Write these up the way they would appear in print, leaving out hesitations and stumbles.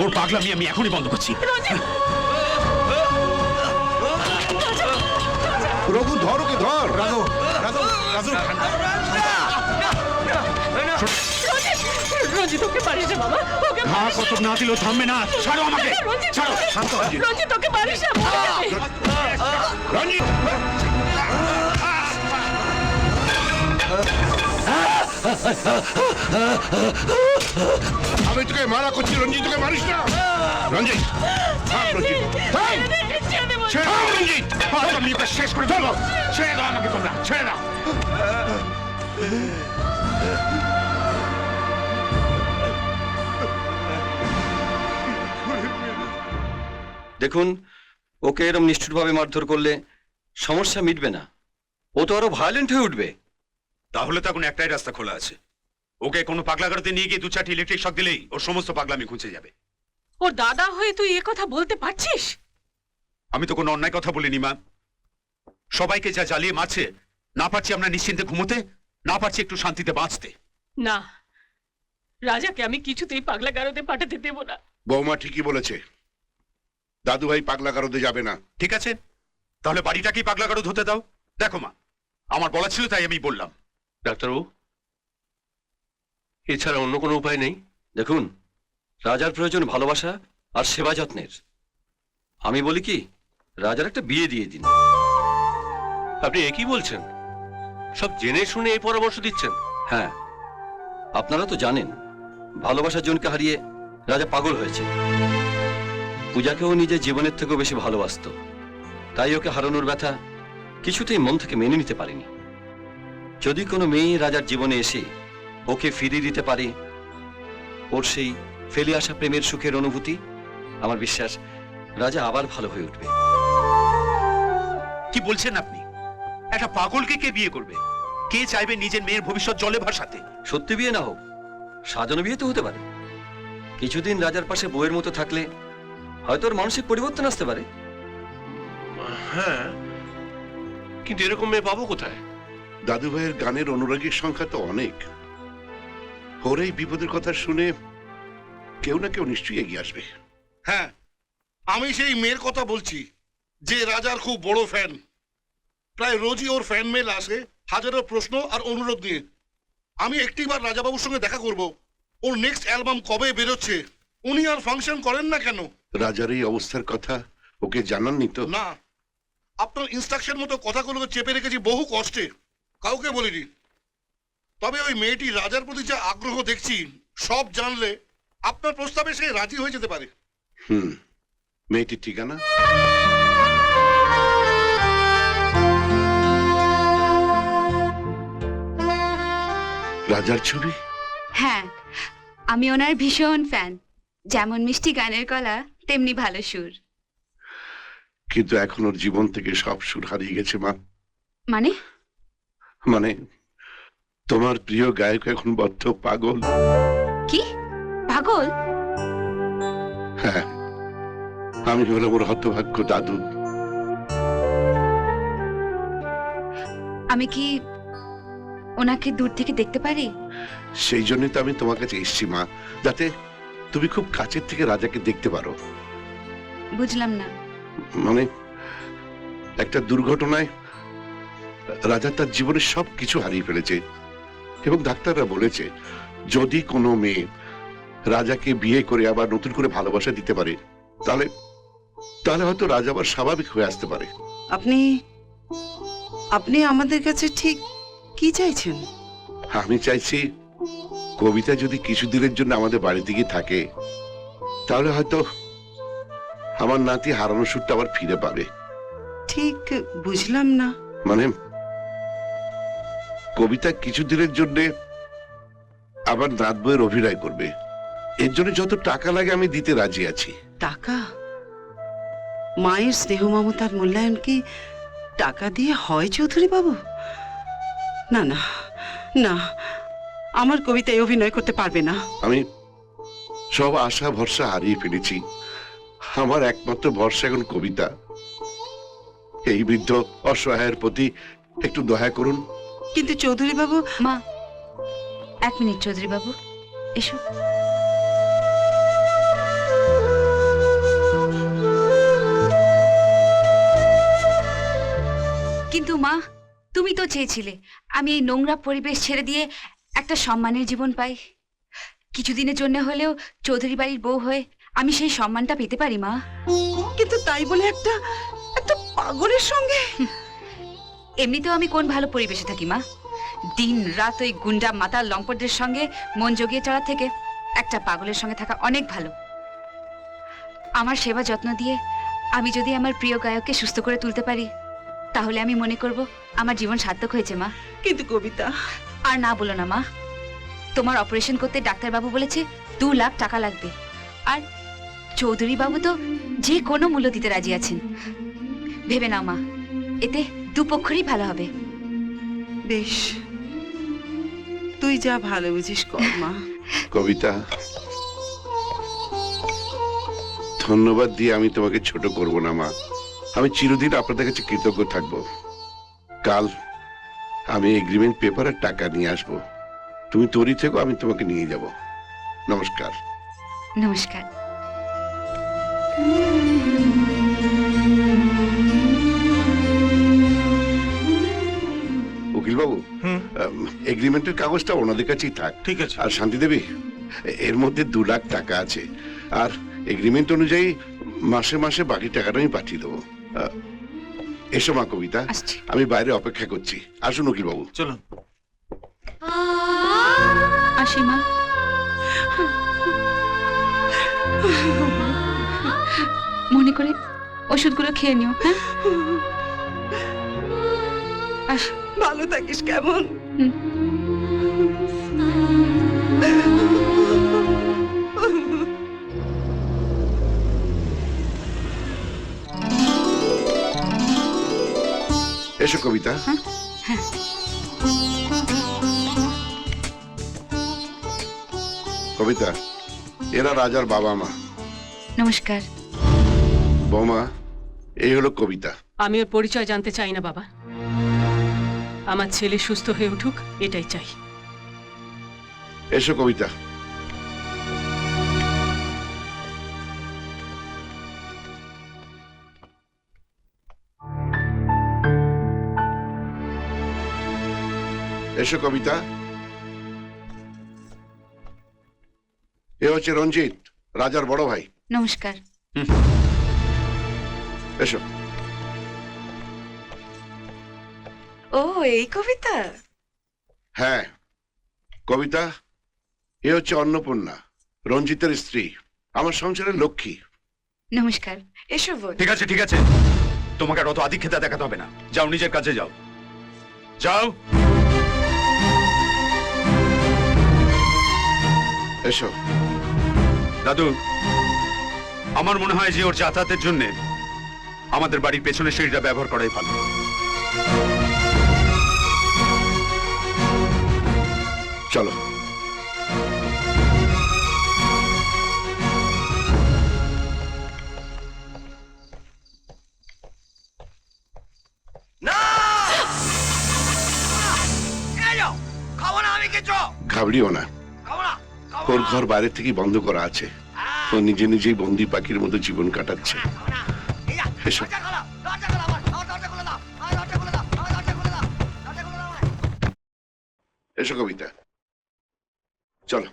ওর পাগলামি আমি এখনই বন্ধ করছি। রঘু ধর, ওকে ধর। রাজু রাজু রাজু রঞ্জিত ওকে পারিস না বাবা, ওকে ঘা কত না দিলেও থামবে না। ছাড়ো আমাকে, ছাড়ো। শান্ত হ। রঞ্জিত ওকে পারিস না। রঞ্জিত, আমি তোকে মারা করছি, রঞ্জিত তোকে মারিস না। রঞ্জিত থাম, রঞ্জিত থাম। ছেড়ে দাও রঞ্জিত, আজ আমি এটা শেষ করে দেবো। ছেড়ে দাও আমাকে, তোমরা ছেড়ে দাও। দেখুন, ওকে এরম নিষ্ঠুরভাবে মারধর করলে সমস্যা মিটবে না, ও তো আরো ভায়োলেন্ট হয়ে উঠবে। তাহলে তো এখন একটাই রাস্তা খোলা আছে, ওকে কোনো পাগলাগারোতে নিয়ে গিয়ে 2-4টি ইলেকট্রিক শক দিলেই ওর সমস্ত পাগলামি খুঁজে যাবে। ওর দাদা হয়ে তুই এ কথা বলতে পারছিস? আমি তো কোনো অন্যায় কথা বলিনি মা। সবাইকে যা জ্বালিয়ে মারছে, না পারছি আমরা নিশ্চিন্তে ঘুমোতে, না পারছি একটু শান্তিতে বাঁচতে। না, রাজাকে আমি কিছুতেই পাগলা গারদে পাঠাতে দেব না। বৌমা ঠিকই বলেছে, দাদু ভাই পাগলা কারোতে যাবে না। ঠিক আছে, তাহলে বাড়িটাকেই পাগলাগারদ হতে দাও। দেখো মা, আমার বলা ছিল তাই আমি বললাম। ডাক্তারবাবু, এছাড়া অন্য কোনো উপায় নেই? দেখুন, রাজার প্রয়োজন ভালোবাসা আর সেবা যত্নের। আমি বলি কি, রাজার একটা বিয়ে দিয়ে দিন। আপনি একই বলছেন? সব জেনে শুনে এই পরামর্শ দিচ্ছেন? হ্যাঁ, আপনারা তো জানেন ভালোবাসার জনকে হারিয়ে রাজা পাগল হয়েছে। পূজাকেও নিজের জীবনের থেকেও বেশি ভালোবাসতো, তাই ওকে হারানোর ব্যথা কিছুতেই মন থেকে মেনে নিতে পারেনি। যদি কোনো মেয়ে রাজার জীবনে এসে ওকে ফিরিয়ে দিতে পারে ওর সেই ফেলে আসা প্রেমের সুখের অনুভূতি, আমার বিশ্বাস রাজা আবার ভালো হয়ে উঠবে। কি বলছেন আপনি? একটা পাগলকে কে বিয়ে করবে? কে চাইবে নিজের মেয়ের ভবিষ্যৎ জলে ভাসাতে? সত্যি বিয়ে না হোক, সাজানো বিয়ে তো হতে পারে। কিছুদিন রাজার পাশে বউয়ের মতো থাকলে হয়তো ওর মানসিক পরিবর্তন আসতে পারে। হ্যাঁ, কিন্তু এরকম মেয়ে পাবো কোথায়? দাদু ভাইয়ের গানের অনুরাগীর সংখ্যা তো অনেক। ওর এই বিপদের কথা শুনে কেউ না কেউ নিশ্চয়ই এগিয়ে আসবে। হ্যাঁ, আমি সেই মেয়ের কথা বলছি যে রাজার খুব বড় ফ্যান। প্রায় রোজই ওর ফ্যান মেল আসে হাজারো প্রশ্ন আর অনুরোধ নিয়ে। আমি একটিবার রাজাবাবুর সঙ্গে দেখা করব। ওর নেক্সট অ্যালবাম কবে বেরোচ্ছে, উনি আর ফাংশন করেন না কেন? রাজার এই অবস্থার কথা ওকে জানাননি তো? না, আপনার ইনস্ট্রাকশন মতো কথাগুলোকে চেপে রেখেছি বহু কষ্টে, কাউকে বলিনি। তবে ওই মেয়েটি রাজার প্রতি যে আগ্রহ দেখছি, সব জানলে আপনার প্রস্তাবে সে রাজি হয়ে যেতে পারে। মেয়েটির ঠিকানা? রাজার ছবি? হ্যাঁ, আমি ওনার ভীষণ ফ্যান। যেমন মিষ্টি গানের গলা, তেমনি ভালো সুর। কিন্তু এখন ওর জীবন থেকে সব সুর হারিয়ে গেছে মা। মানে? মানে তোমার প্রিয় গায়ক এখন বদ্ধ পাগল। কি পাগল? হ্যাঁ, আমি হলাম ওর হতভাগ্য দাদু। আমি কি ওনাকে দূর থেকে দেখতে পারি? সেই জন্যই তো আমি তোমার কাছে এসেছি মা, যাতে তুমি খুব কাছের থেকে রাজাকে দেখতে পারো। বুঝলাম না। মানে একটা দুর্ঘটনায় রাজা তার জীবনের সব কিছু হারিয়ে ফেলেছে, এবং ডাক্তাররা বলেছে যদি কোনো মেয়ে রাজাকে বিয়ে করে আবার নতুন করে ভালোবাসা দিতে পারে, তাহলে তাহলে হয়তো রাজা আবার স্বাভাবিক হয়ে আসতে পারে। আপনি আপনি আমাদের কাছে ঠিক কি চাইছেন? আমি চাইছি কবিতা যদি কিছুদিনের জন্য আমাদের বাড়িতে গিয়ে থাকে, তাহলে হয়তো আমার নাতি হারানো সুরটা আবার ফিরে পাবে। ঠিক বুঝলাম না। মানে কবিতা কিছুদিনের জন্য আবার নাত বইয়ের অভিনয় করবে, এর জন্য যত টাকা লাগে আমি দিতে রাজি আছি। টাকা? মায়ের স্নেহ মমতার মূল্যায়ন কি টাকা দিয়ে হয় চৌধুরী বাবু? না না না, আমার কবিতায় অভিনয় করতে পারবে না। আমি সব আশা ভরসা হারিয়ে ফেলেছি, আমার একমাত্র ভরসা এখন কবিতা। এই বৃদ্ধ অসহায়ের প্রতি একটু দয়া করুন। কিন্তু চৌধুরী বাবু। মা, 1 মিনিট চৌধুরী বাবু, এসো। কিন্তু মা, তুমি তো চেয়েছিলে আমি এই নোংরা পরিবেশ ছেড়ে দিয়ে একটা সম্মানের জীবন পাই। কিছুদিনের জন্য হলেও চৌধুরী বাড়ির বউ হয়ে আমি সেই সম্মানটা পেতে পারি মা। কিন্তু তাই বলে একটা একটা পাগলের সঙ্গে? এমনিতেও আমি কোন ভালো পরিবেশে থাকি মা? দিন রাত ওই গুন্ডা মাতাল লম্পটদের সঙ্গে মন জগিয়ে চড়ার থেকে একটা পাগলের সঙ্গে থাকা অনেক ভালো। আমার সেবা যত্ন দিয়ে আমি যদি আমার প্রিয় গায়ককে সুস্থ করে তুলতে পারি, তাহলে আমি মনে করব আমার জীবন সার্থক হয়েছে মা। কিন্তু কবিতা, আর না বলো না মা, তোমার অপারেশন করতে ডাক্তারবাবু বলেছে 2 লাখ টাকা লাগবে। আর চৌধুরী বাবু তো যে কোনো মূল্য দিতে রাজি আছেন। ভেবে নাও মা, এতে দুপক্ষরই ভালো হবে। বেশ, তুই যা ভালো বুঝিস কর মা। কবিতা, ধন্যবাদ দিয়ে আমি তোমাকে ছোট করব না মা। আমি চিরদিন আপনাদের কাছে কৃতজ্ঞ থাকব। কাল আমি এগ্রিমেন্ট পেপার আর টাকা নিয়ে আসব। তুমি তৈরি থেকো, আমি তোমাকে নিয়ে যাব। নমস্কার। নমস্কার। উকিল বাবু, এগ্রিমেন্টের কাগজটা ওনাদের কাছেই থাক। ঠিক আছে। আর শান্তি দেবী, এর মধ্যে 2 লাখ টাকা আছে, আর এগ্রিমেন্ট অনুযায়ী মাসে মাসে বাকি টাকাটা আমি পাঠিয়ে দেবো। এসো মা কবিতা, আসছি। আমি বাইরে অপেক্ষা করছি। আসুন উকিল বাবু। চলুন। আসি মা। মনে করে ওষুধগুলো খেয়ে নিও, হ্যাঁ? আসি। ভালো থাকিস কেমন? হুম। এসো কবিতা। কবিতা, এরা রাজার বাবা মা। নমস্কার। বৌমা, এই হলো কবিতা। আমি ওর পরিচয় জানতে চাই না বাবা। আমার ছেলে সুস্থ হয়ে উঠুক, এটাই চাই। এসো কবিতা। এসো কবিতা। এ হচ্ছে রঞ্জিত, রাজার বড় ভাই। নমস্কার। এসো। ও, এই কবিতা? হ্যাঁ কবিতা, এ হচ্ছে অন্নপূর্ণা, রঞ্জিতের স্ত্রী, আমার সংসারের লক্ষ্মী। নমস্কার। এসো বোন। ঠিক আছে ঠিক আছে, তোমাকে আর অত আদিক্ষেতা দেখাতে হবে না। যাও, নিজের কাজে যাও। যাও। এসো। দাদু, আমার মনে হয় যে ওর যাতায়াতের জন্য আমাদের বাড়ির পেছনের সিঁড়িটা ব্যবহার করাই ভালো। চলো। ঘাবড়িও না, ওর ঘর বাইরে থেকেই বন্ধ করা আছে। ও নিজে নিজেই বন্দি পাখির মতো জীবন কাটাচ্ছে। এসো। এসো কবিতা, চলো।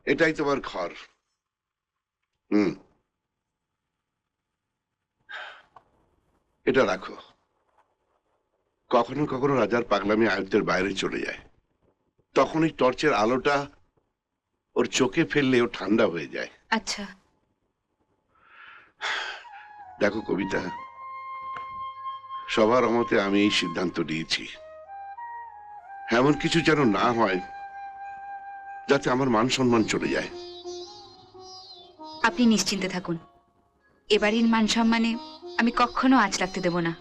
এটাই তোমার ঘর। এটা রাখো। কখনো কখনো রাজার পাগলামি আয়ত্তের বাইরে চলে যায়, তখন এই টর্চের আলোটা ওর চোখে ফেললে ও ঠান্ডা হয়ে যায়। আচ্ছা। দেখো কবিতা, সবার মতে আমি এই সিদ্ধান্ত নিয়েছি, এমন কিছু যেন না হয় যাতে আমার মান সম্মান চলে যায়। আপনি নিশ্চিন্তে থাকুন, এবারের মান সম্মানে আমি কখনো আঁচ লাগতে দেব না।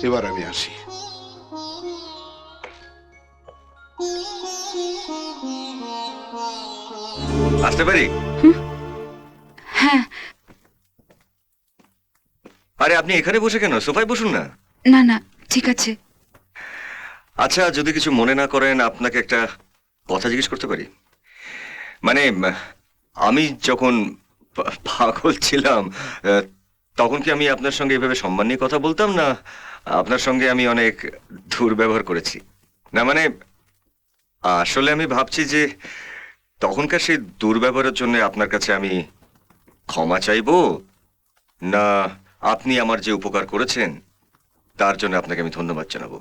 এবার আমি আসি। আসতে পারি? হ্যাঁ। আরে আপনি এখানে বসে কেন? সোফায় বসুন না। না না, ঠিক আছে। আচ্ছা, যদি কিছু মনে না করেন, আপনাকে একটা কথা জিজ্ঞেস করতে পারি? মানে আমি যখন পাগল ছিলাম। তখন কি আমি আপনার সঙ্গে এভাবে সম্মান নিয়ে কথা বলতাম, না আপনার সঙ্গে আমি অনেক দুর্ব্যবহার করেছি? না মানে আসলে আমি ভাবছি যে তখনকার সেই দুর্ব্যবহারের জন্য আপনার কাছে আমি ক্ষমা চাইবো, না আপনি আমার যে উপকার করেছেন তার জন্য আপনাকে আমি ধন্যবাদ জানাবো।